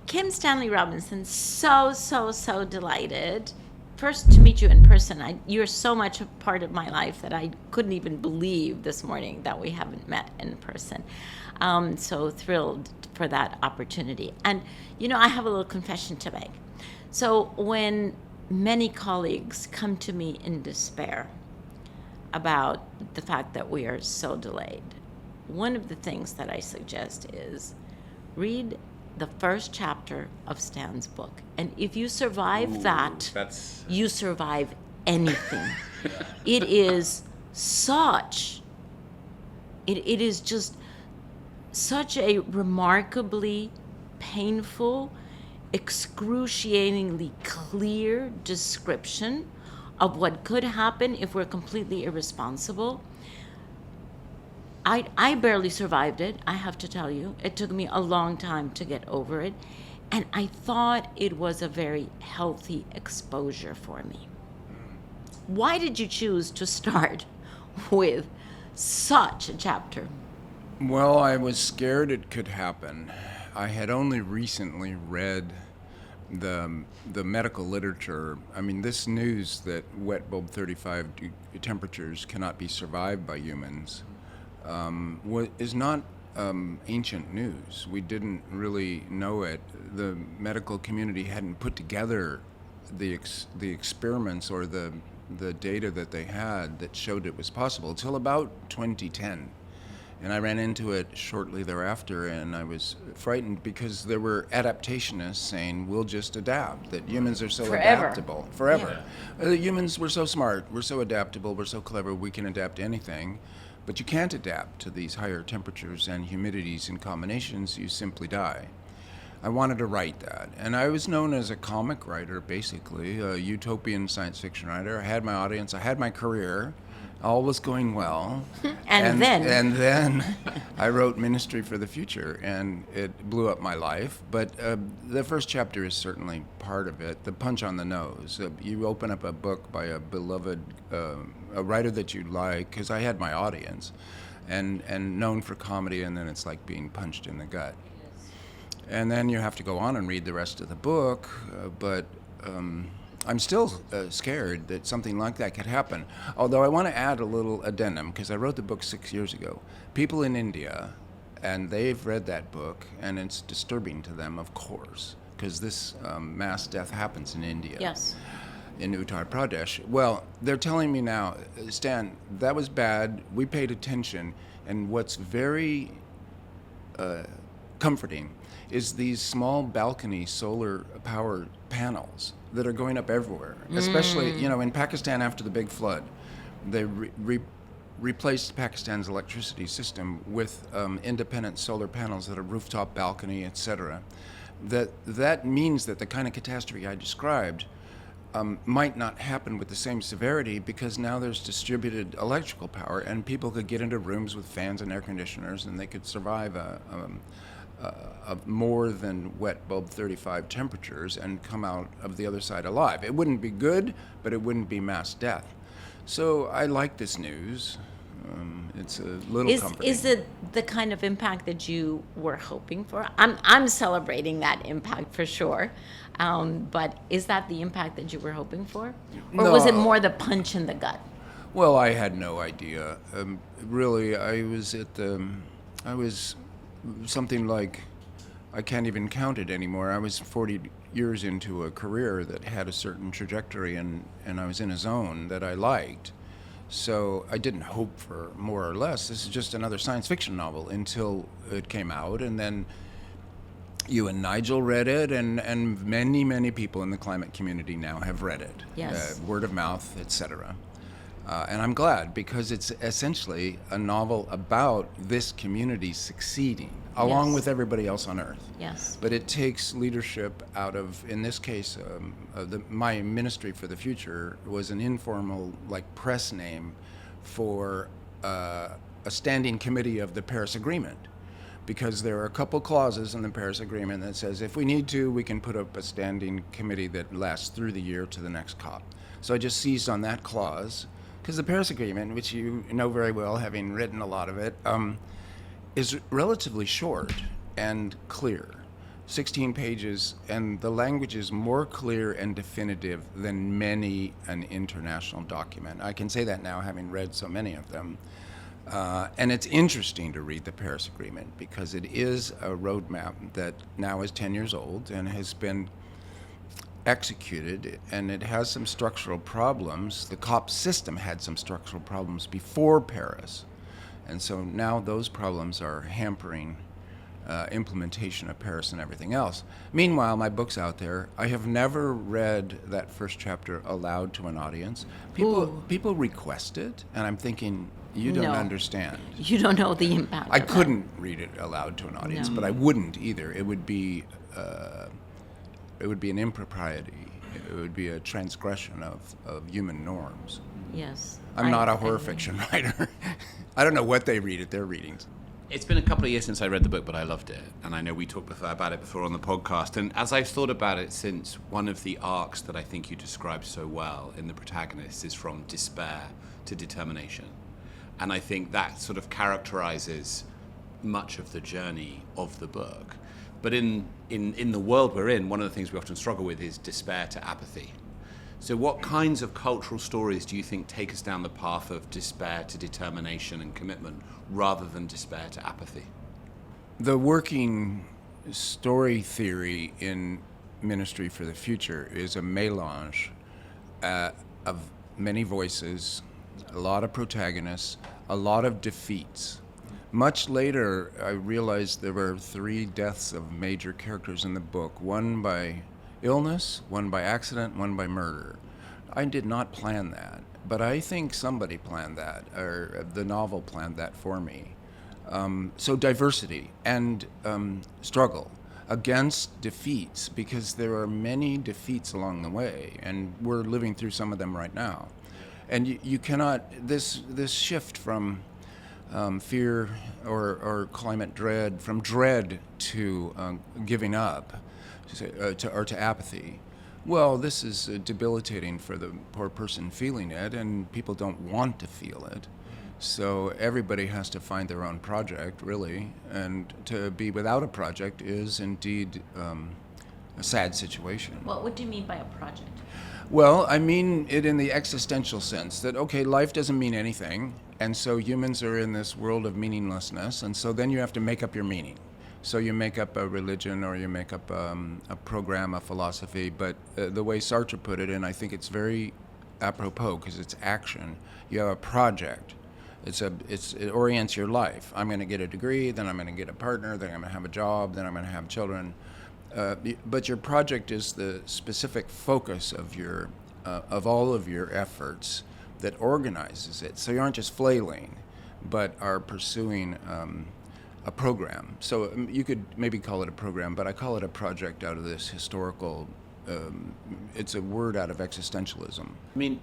Kim Stanley Robinson, so delighted. First, to meet you in person. You're so much a part of my life that I couldn't even believe this morning that we haven't met in person. So thrilled for that opportunity. And, I have a little confession to make. So when many colleagues come to me in despair about the fact that we are so delayed, one of the things that I suggest is read the first chapter of Stan's book. And if you survive you survive anything. It is just such a remarkably painful, excruciatingly clear description of what could happen if we're completely irresponsible. I barely survived it, I have to tell you. It took me a long time to get over it. And I thought it was a very healthy exposure for me. Why did you choose to start with such a chapter? Well, I was scared it could happen. I had only recently read the medical literature. I mean, this news that wet bulb 35 temperatures cannot be survived by humans is not ancient news. We didn't really know it. The medical community hadn't put together the experiments or the data that they had that showed it was possible until about 2010. And I ran into it shortly thereafter, and I was frightened because there were adaptationists saying, we'll just adapt, that humans are so adaptable. Forever. Yeah. Humans, we're so smart, we're so adaptable, we're so clever, we can adapt to anything. But you can't adapt to these higher temperatures and humidities and combinations, you simply die. I wanted to write that. And I was known as a comic writer, basically, a utopian science fiction writer. I had my audience, I had my career. All was going well. And then I wrote Ministry for the Future, and it blew up my life. But the first chapter is certainly part of it, the punch on the nose. You open up a book by a beloved, a writer that you like, because I had my audience, and known for comedy, and then it's like being punched in the gut. And then you have to go on and read the rest of the book, but I'm still scared that something like that could happen. Although I want to add a little addendum, because I wrote the book 6 years ago. People in India, and they've read that book, and it's disturbing to them, of course, because this mass death happens in India. Yes. In Uttar Pradesh. Well, they're telling me now, Stan, that was bad. We paid attention. And what's very comforting is these small balcony solar power panels that are going up everywhere, especially, in Pakistan after the big flood. They replaced Pakistan's electricity system with independent solar panels at a rooftop balcony, etc. That means that the kind of catastrophe I described might not happen with the same severity, because now there's distributed electrical power and people could get into rooms with fans and air conditioners, and they could survive of more than wet bulb 35 temperatures and come out of the other side alive. It wouldn't be good, but it wouldn't be mass death. So I like this news. It's a little comforting. Is it the kind of impact that you were hoping for? I'm celebrating that impact for sure. But is that the impact that you were hoping for? Or was it more the punch in the gut? Well, I had no idea. Really, I was something like, I can't even count it anymore. I was 40 years into a career that had a certain trajectory, and I was in a zone that I liked. So I didn't hope for more or less. This is just another science fiction novel until it came out, and then you and Nigel read it, and many people in the climate community now have read it. Yes. Word of mouth, etc. And I'm glad, because it's essentially a novel about this community succeeding, along with everybody else on Earth. Yes. But it takes leadership out of, in this case, my Ministry for the Future was an informal, press name for a standing committee of the Paris Agreement. Because there are a couple clauses in the Paris Agreement that says if we need to, we can put up a standing committee that lasts through the year to the next COP. So I just seized on that clause, because the Paris Agreement, which you know very well, having written a lot of it, is relatively short and clear. 16 pages, and the language is more clear and definitive than many an international document. I can say that now, having read so many of them. And it's interesting to read the Paris Agreement because it is a roadmap that now is 10 years old and has been executed, and it has some structural problems. The COP system had some structural problems before Paris, and so now those problems are hampering implementation of Paris and everything else. Meanwhile, my book's out there. I have never read that first chapter aloud to an audience. People request it, and I'm thinking, you don't understand. You don't know the impact. I couldn't read it aloud to an audience, but I wouldn't either. It would be an impropriety. It would be a transgression of human norms. Yes. I'm not a horror fiction writer. I don't know what they read at their readings. It's been a couple of years since I read the book, but I loved it. And I know we talked about it before on the podcast. And as I've thought about it since, one of the arcs that I think you described so well in the protagonist is from despair to determination. And I think that sort of characterizes much of the journey of the book. But in the world we're in, one of the things we often struggle with is despair to apathy. So what kinds of cultural stories do you think take us down the path of despair to determination and commitment rather than despair to apathy? The working story theory in Ministry for the Future is a mélange of many voices, a lot of protagonists, a lot of defeats. Much later, I realized there were 3 deaths of major characters in the book, one by illness, one by accident, one by murder. I did not plan that, but I think somebody planned that, or the novel planned that for me. So diversity and struggle against defeats, because there are many defeats along the way, and we're living through some of them right now. And you cannot, this shift from fear or climate dread, from dread to giving up, or to apathy. Well, this is debilitating for the poor person feeling it, and people don't want to feel it. So everybody has to find their own project, really, and to be without a project is indeed a sad situation. Well, what do you mean by a project? Well, I mean it in the existential sense that, okay, life doesn't mean anything, and so humans are in this world of meaninglessness, and so then you have to make up your meaning. So you make up a religion, or you make up a program, a philosophy, but the way Sartre put it, and I think it's very apropos because it's action, you have a project. It orients your life. I'm going to get a degree, then I'm going to get a partner, then I'm going to have a job, then I'm going to have children. But your project is the specific focus of all of your efforts that organizes it. So you aren't just flailing, but are pursuing a program. So you could maybe call it a program, but I call it a project out of this historical, it's a word out of existentialism. I mean,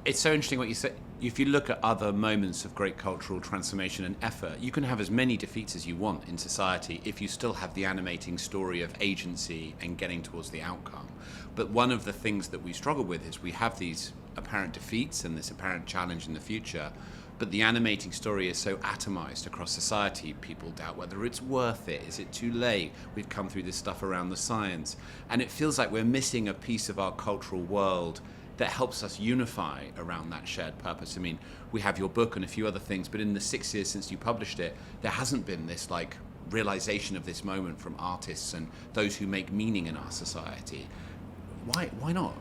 it's so interesting what you say. If you look at other moments of great cultural transformation and effort, you can have as many defeats as you want in society if you still have the animating story of agency and getting towards the outcome. But one of the things that we struggle with is we have these apparent defeats and this apparent challenge in the future, but the animating story is so atomized across society. People doubt whether it's worth it. Is it too late? We've come through this stuff around the science. And it feels like we're missing a piece of our cultural world that helps us unify around that shared purpose. I mean, we have your book and a few other things, but in the 6 years since you published it, there hasn't been this like realization of this moment from artists and those who make meaning in our society. Why not?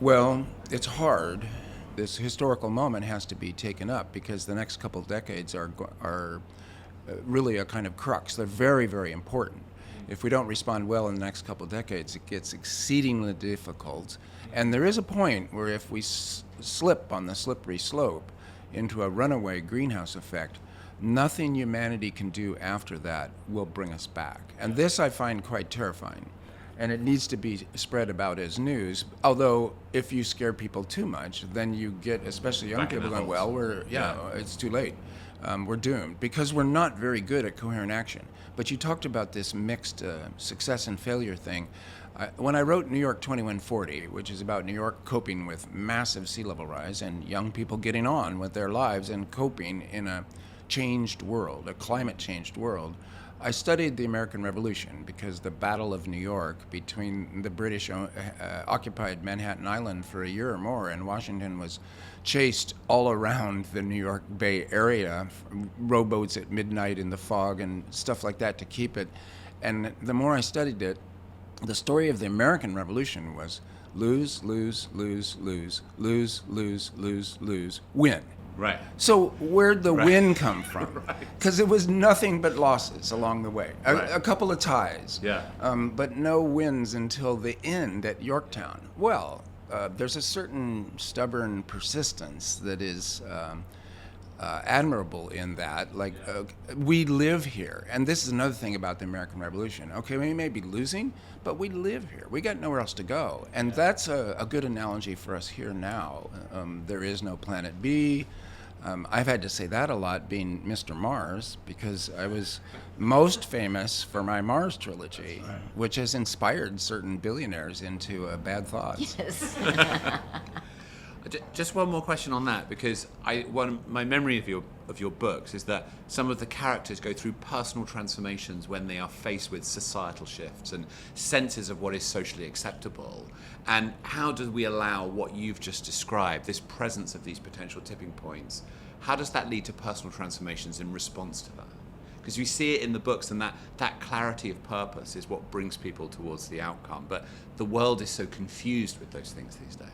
Well, it's hard. This historical moment has to be taken up because the next couple of decades are really a kind of crux. They're very, very important. If we don't respond well in the next couple of decades, it gets exceedingly difficult. And there is a point where if we slip on the slippery slope into a runaway greenhouse effect, nothing humanity can do after that will bring us back. And this I find quite terrifying. And it needs to be spread about as news. Although if you scare people too much, then you get, especially young people, going, well, it's too late. We're doomed because we're not very good at coherent action. But you talked about this mixed success and failure thing. When I wrote New York 2140, which is about New York coping with massive sea level rise and young people getting on with their lives and coping in a changed world, a climate changed world, I studied the American Revolution because the Battle of New York between the British occupied Manhattan Island for a year or more, and Washington was chased all around the New York Bay area, rowboats at midnight in the fog and stuff like that to keep it. And the more I studied it, the story of the American Revolution was lose, lose, lose, lose, lose, lose, lose, lose, win. Right. So where'd the win come from? Because it was nothing but losses along the way. A couple of ties. Yeah. But no wins until the end at Yorktown. Well, there's a certain stubborn persistence that is admirable in that. Like, we live here. And this is another thing about the American Revolution. Okay, we may be losing, but we live here. We got nowhere else to go. And that's a good analogy for us here now. There is no planet B. I've had to say that a lot being Mr. Mars, because I was most famous for my Mars trilogy, which has inspired certain billionaires into bad thoughts. Yes. Just one more question on that, because my memory of your books is that some of the characters go through personal transformations when they are faced with societal shifts and senses of what is socially acceptable. And how do we allow what you've just described, this presence of these potential tipping points, how does that lead to personal transformations in response to that? Because we see it in the books, and that clarity of purpose is what brings people towards the outcome. But the world is so confused with those things these days.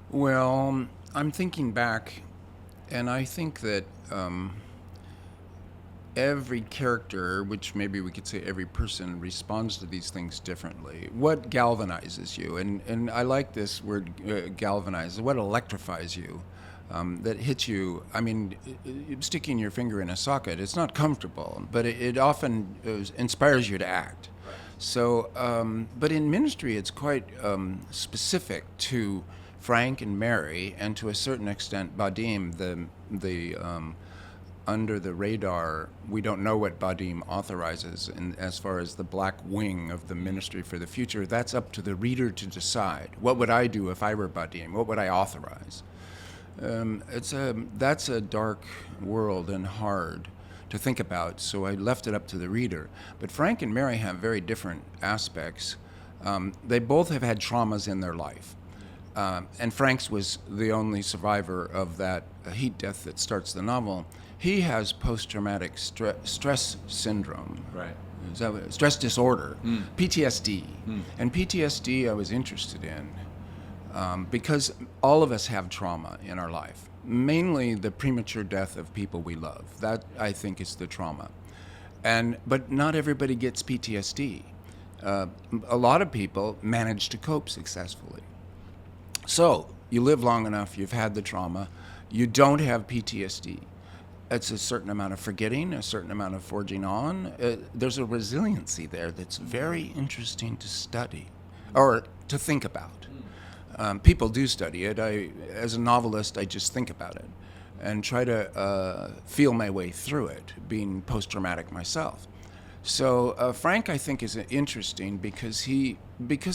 Well, I'm thinking back, and I think that every character, which maybe we could say every person, responds to these things differently. What galvanizes you? And I like this word, galvanize. What electrifies you? That hits you. I mean, sticking your finger in a socket, it's not comfortable, but it often inspires you to act. Right. So, but in ministry, it's quite specific to Frank and Mary, and to a certain extent, Badim, the under the radar, we don't know what Badim authorizes in, as far as the black wing of the ministry for the future. That's up to the reader to decide. What would I do if I were Badim? What would I authorize? That's a dark world and hard to think about, so I left it up to the reader. But Frank and Mary have very different aspects. They both have had traumas in their life. And Frank's was the only survivor of that heat death that starts the novel. He has post-traumatic stress syndrome. Right. Is that stress disorder, PTSD. And PTSD I was interested in because all of us have trauma in our life, mainly the premature death of people we love. That, I think, is the trauma. But not everybody gets PTSD. A lot of people manage to cope successfully. So you live long enough, you've had the trauma, you don't have PTSD. It's a certain amount of forgetting, a certain amount of forging on. There's a resiliency there that's very interesting to study or to think about. People do study it. As a novelist, I just think about it and try to feel my way through it, being post-traumatic myself. So Frank, I think, is interesting because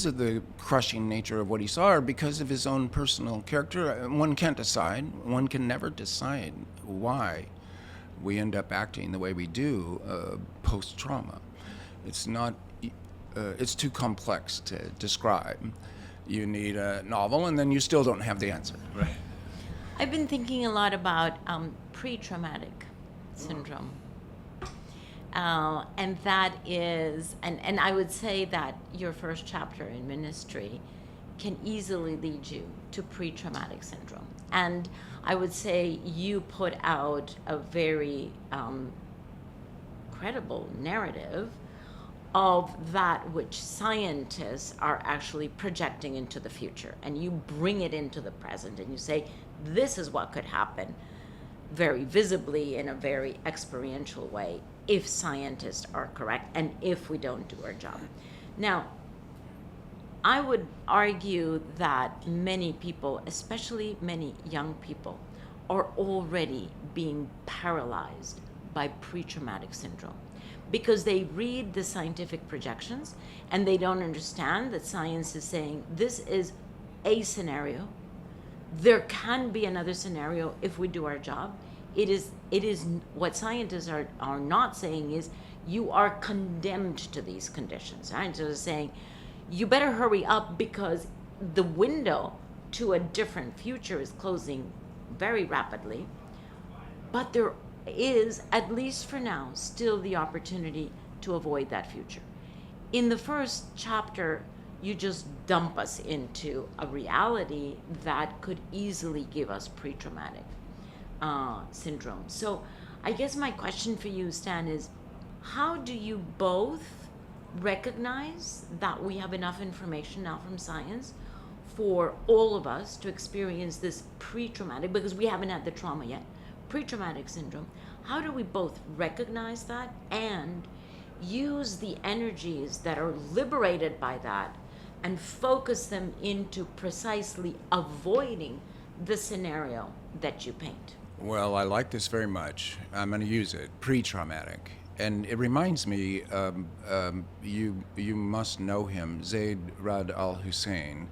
of the crushing nature of what he saw, or because of his own personal character. One can't decide. One can never decide why we end up acting the way we do post-trauma. It's not. It's too complex to describe. You need a novel, and then you still don't have the answer. Right. I've been thinking a lot about pre-traumatic syndrome. And that is, and I would say that your first chapter in ministry can easily lead you to pre-traumatic syndrome. And I would say you put out a very credible narrative of that which scientists are actually projecting into the future. And you bring it into the present and you say, this is what could happen very visibly in a very experiential way if scientists are correct and if we don't do our job. Now, I would argue that many people, especially many young people, are already being paralyzed by pre-traumatic syndrome because they read the scientific projections and they don't understand that science is saying this is a scenario. There can be another scenario if we do our job. It is what scientists are not saying is you are condemned to these conditions, right? So it's saying, you better hurry up because the window to a different future is closing very rapidly. But there is, at least for now, still the opportunity to avoid that future. In the first chapter, you just dump us into a reality that could easily give us pre-traumatic syndrome. So I guess my question for you, Stan, is how do you both recognize that we have enough information now from science for all of us to experience this pre-traumatic, because we haven't had the trauma yet, pre-traumatic syndrome? How do we both recognize that and use the energies that are liberated by that and focus them into precisely avoiding the scenario that you paint? Well, I like this very much. I'm going to use it. Pre-traumatic. And it reminds me, you must know him, Zaid Rad al-Hussein,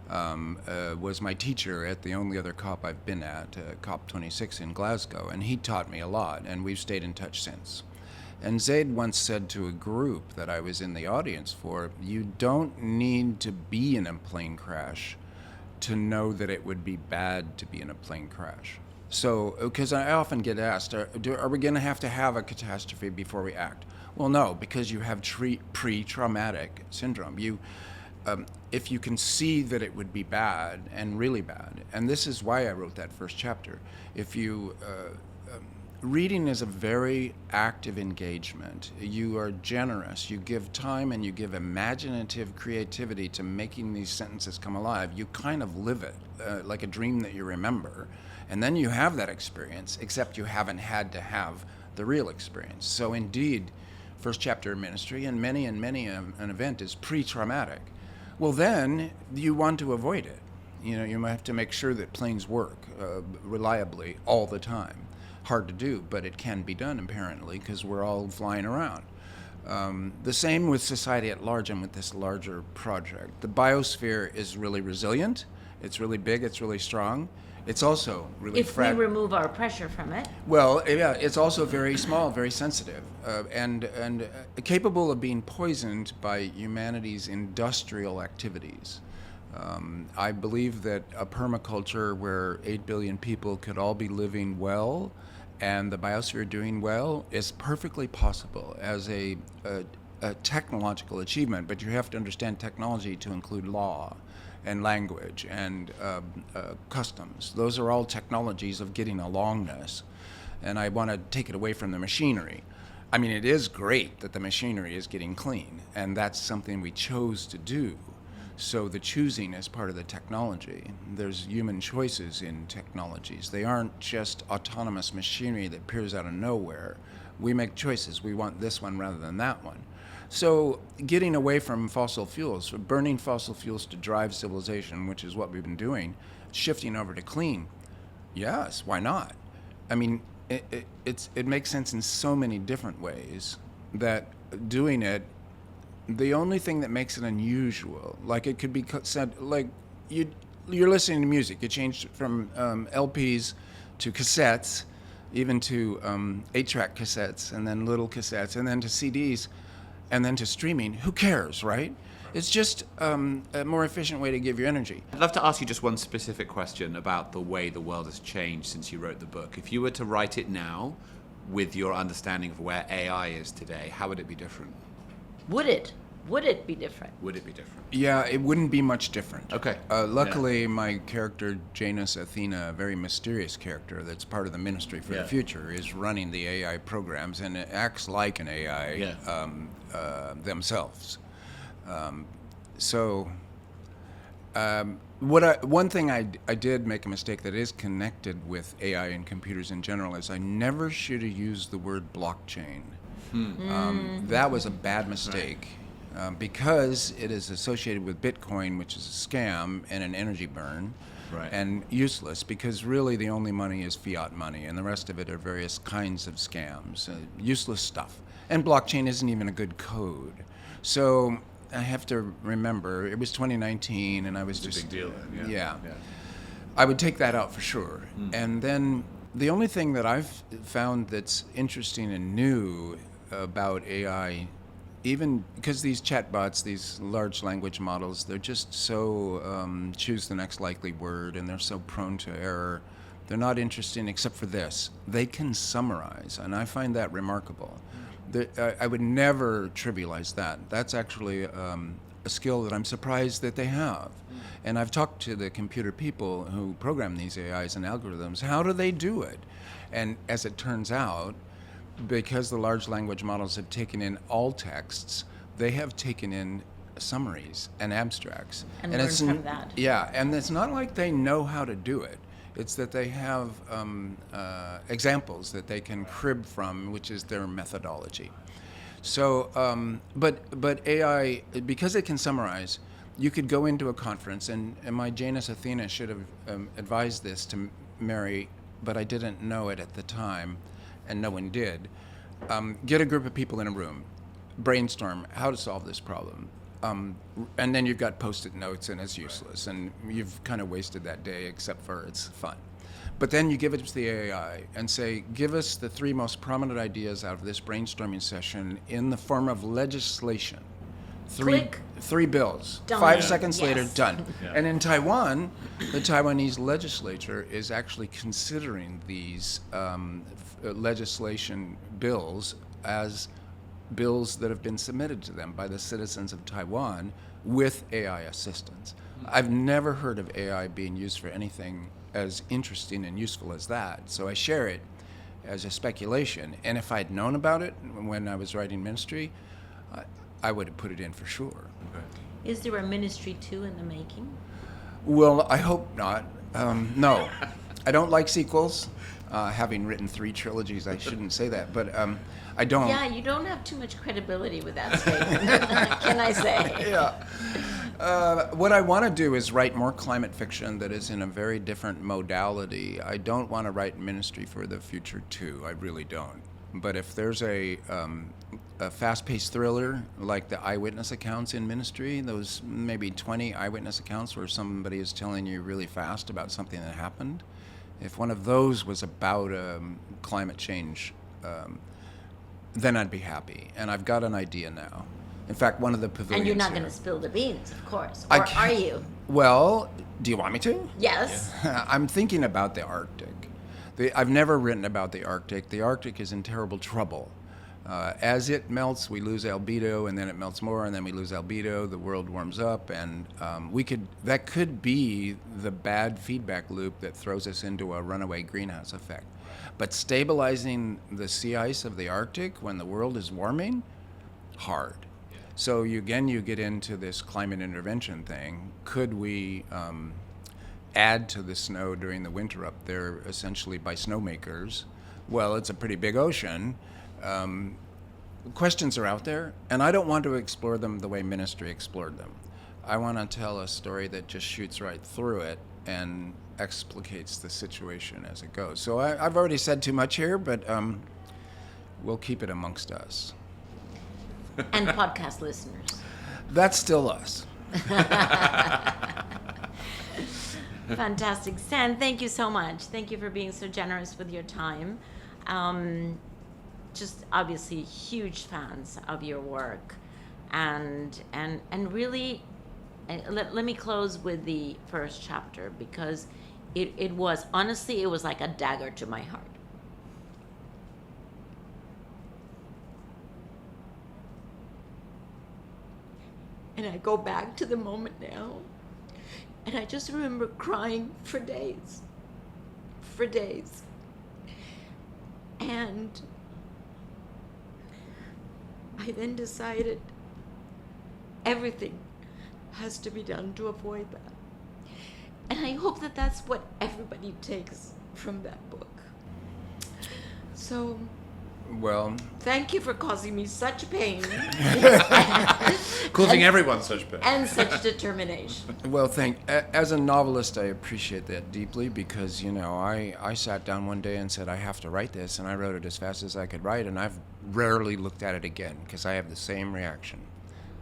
was my teacher at the only other COP I've been at, COP 26 in Glasgow, and he taught me a lot, and we've stayed in touch since. And Zaid once said to a group that I was in the audience for, you don't need to be in a plane crash to know that it would be bad to be in a plane crash. So, because I often get asked, are we going to have a catastrophe before we act? Well, no, because you have pre-traumatic syndrome. If you can see that it would be bad and really bad, and this is why I wrote that first chapter. Reading is a very active engagement. You are generous. You give time and you give imaginative creativity to making these sentences come alive. You kind of live it like a dream that you remember. And then you have that experience, except you haven't had to have the real experience. So indeed, first chapter of ministry and many an event is pre-traumatic. Well, then you want to avoid it. You have to make sure that planes work reliably all the time. Hard to do, but it can be done apparently because we're all flying around. The same with society at large and with this larger project. The biosphere is really resilient. It's really big. It's really strong. It's also really if we remove our pressure from it. Well, yeah, it's also very small, very sensitive, and capable of being poisoned by humanity's industrial activities. I believe that a permaculture where 8 billion people could all be living well and the biosphere doing well is perfectly possible as a technological achievement, but you have to understand technology to include law and language and customs. Those are all technologies of getting alongness, and I want to take it away from the machinery. I mean, it is great that the machinery is getting clean, and that's something we chose to do. So the choosing is part of the technology. There's human choices in technologies. They aren't just autonomous machinery that appears out of nowhere. We make choices. We want this one rather than that one. So getting away from fossil fuels, burning fossil fuels to drive civilization, which is what we've been doing, shifting over to clean, yes, why not? I mean, it makes sense in so many different ways that doing it, the only thing that makes it unusual, like it could be said, like you're listening to music, you changed from LPs to cassettes, even to 8-track cassettes, and then little cassettes, and then to CDs, and then to streaming. Who cares, right? It's just a more efficient way to give your energy. I'd love to ask you just one specific question about the way the world has changed since you wrote the book. If you were to write it now, with your understanding of where AI is today, how would it be different? Would it? Would it be different? Would it be different? Yeah, it wouldn't be much different. Okay. Luckily, my character, Janus Athena, a very mysterious character that's part of the Ministry for the Future, is running the AI programs and it acts like an AI themselves. One thing I did make a mistake that is connected with AI and computers in general is I never should have used the word blockchain. That was a bad mistake. Right. Because it is associated with Bitcoin, which is a scam and an energy burn, and useless, because really the only money is fiat money, and the rest of it are various kinds of scams, useless stuff. And blockchain isn't even a good code. So I have to remember, it was 2019, and I was it's just... a big deal then, yeah. I would take that out for sure. And then the only thing that I've found that's interesting and new about AI, even because these chatbots, these large language models, they're just so choose the next likely word, and they're so prone to error. They're not interesting except for this. They can summarize, and I find that remarkable. I would never trivialize that. That's actually a skill that I'm surprised that they have. And I've talked to the computer people who program these AIs and algorithms. How do they do it? And as it turns out, because the large language models have taken in all texts, they have taken in summaries and abstracts. And learn from that. Yeah, and it's not like they know how to do it. It's that they have examples that they can crib from, which is their methodology. So, but AI, because it can summarize, you could go into a conference, and my Janus Athena should have advised this to Mary, but I didn't know it at the time, and no one did. Get a group of people in a room, brainstorm how to solve this problem. And then you've got Post-it notes, and it's useless, and you've kind of wasted that day, except for it's fun. But then you give it to the AI and say, give us the 3 most prominent ideas out of this brainstorming session in the form of legislation. Click. 3 bills. Done. 5 seconds Yes. later, done. Yeah. And in Taiwan, the Taiwanese legislature is actually considering these legislation bills as bills that have been submitted to them by the citizens of Taiwan with AI assistance. I've never heard of AI being used for anything as interesting and useful as that, so I share it as a speculation. And if I'd known about it when I was writing Ministry, I would have put it in for sure. Is there a Ministry 2 in the making? Well, I hope not. No, I don't like sequels. Having written 3 trilogies, I shouldn't say that, but I don't. Yeah, you don't have too much credibility with that statement, can I say? Yeah. What I want to do is write more climate fiction that is in a very different modality. I don't want to write Ministry for the Future too. I really don't. But if there's a fast-paced thriller like the eyewitness accounts in Ministry, those maybe 20 eyewitness accounts where somebody is telling you really fast about something that happened, if one of those was about climate change, then I'd be happy. And I've got an idea now. In fact, one of the pavilions. And you're not here- going to spill the beans, of course. I Or can't- are you? Well, do you want me to? Yes. I'm thinking about the Arctic. I've never written about the Arctic. The Arctic is in terrible trouble. As it melts, we lose albedo, and then it melts more, and then we lose albedo. The world warms up, and that could be the bad feedback loop that throws us into a runaway greenhouse effect. But stabilizing the sea ice of the Arctic when the world is warming, hard. So you get into this climate intervention thing. Could we add to the snow during the winter up there, essentially by snowmakers? Well, it's a pretty big ocean. Questions are out there, and I don't want to explore them the way Ministry explored them. I want to tell a story that just shoots right through it and explicates the situation as it goes. So I've already said too much here, but we'll keep it amongst us. And podcast listeners. That's still us. Fantastic. Stan, thank you so much. Thank you for being so generous with your time. Just obviously huge fans of your work. And really, let me close with the first chapter, because it was, honestly, it was like a dagger to my heart. And I go back to the moment now, and I just remember crying for days. And I then decided everything has to be done to avoid that. And I hope that that's what everybody takes from that book. So, Well, thank you for causing me such pain. Causing everyone such pain. And such determination. Well, as a novelist, I appreciate that deeply, because, I sat down one day and said, I have to write this, and I wrote it as fast as I could write, and I've rarely looked at it again, because I have the same reaction.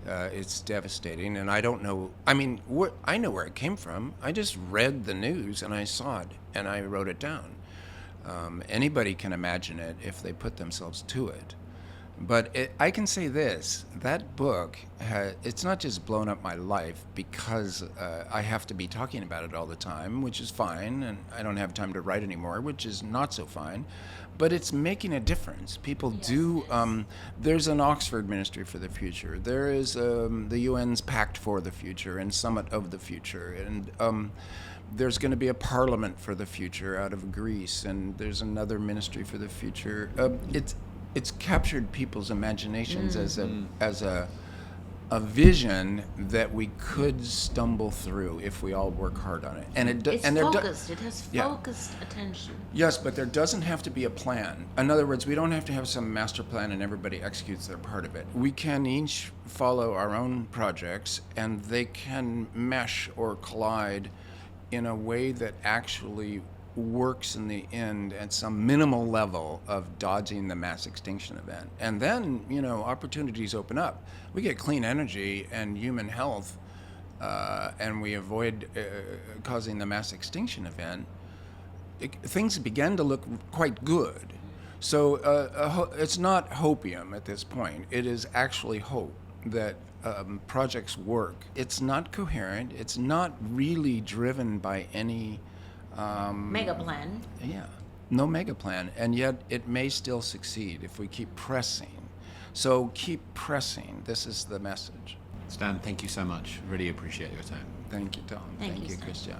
It's devastating, and I don't know, I know where it came from. I just read the news, and I saw it, and I wrote it down. Anybody can imagine it if they put themselves to it. But I can say this, that book, it's not just blown up my life because I have to be talking about it all the time, which is fine, and I don't have time to write anymore, which is not so fine, but it's making a difference. People do, there's an Oxford Ministry for the Future, there is the UN's Pact for the Future and Summit of the Future, and there's going to be a parliament for the future out of Greece, and there's another ministry for the future. It's captured people's imaginations as a vision that we could stumble through if we all work hard on it. And It's and focused. It has Yeah. focused attention. Yes, but there doesn't have to be a plan. In other words, we don't have to have some master plan and everybody executes their part of it. We can each follow our own projects, and they can mesh or collide in a way that actually works in the end at some minimal level of dodging the mass extinction event. And then, opportunities open up. We get clean energy and human health, and we avoid causing the mass extinction event. Things begin to look quite good. So it's not hopium at this point. It is actually hope that projects work. It's not coherent. It's not really driven by any Mega plan. yeah, no mega plan, and yet it may still succeed if we keep pressing. So keep pressing. This is the message. Stan, thank you so much. Really appreciate your time. Thank you, Tom. Thank you, you, Stan. Christiana.